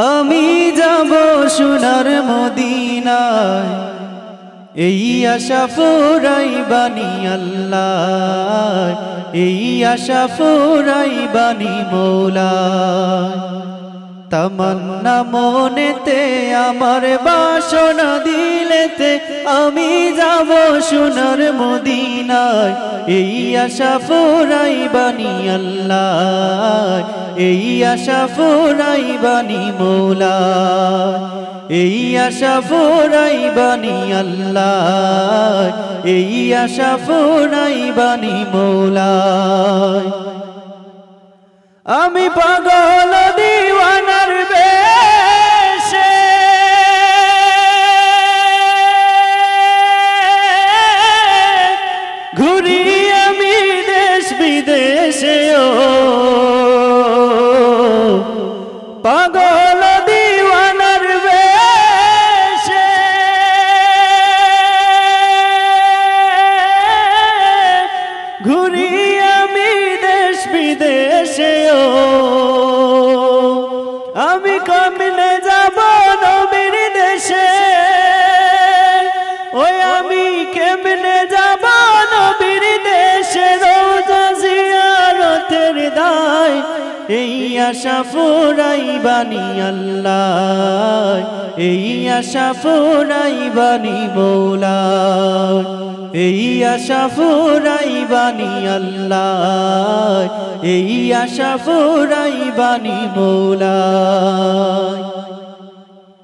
আমি যাব সোনার মদিনায় এই আশা ফুরাইবানি আল্লাহ এই আশা ফুরাইবানি মৌলা তামান্না মনেতে আমার বাসনা দিলেতে আমি যাব সোনার মদিনায় এই আশা ফুরাইবানি আল্লাহ এই আশা ফুরাইবানি মৌলা এই আশা ফুরাইবানি আল্লাহ এই আশা ফুরাইবানি মৌলা আমি পাগল দিওয়ানার বেশে ঘুরি আমি দেশ বিদেশে ও পাগল দিওয়ানার বেশে ঘুরি আমি দেশ বিদেশে ও আমি কেমনে যাব নবীর দেশে ওই আমি কেমনে যাব নবীর দেশে রোজা জিয়ারতের দায় এই আশা ফুরাইবানি আল্লাহ এই আশা ফুরাইবানি মৌলা এই আশা ফুরাইবানি আল্লাহ এই আশা ফুরাইবানি মৌলা।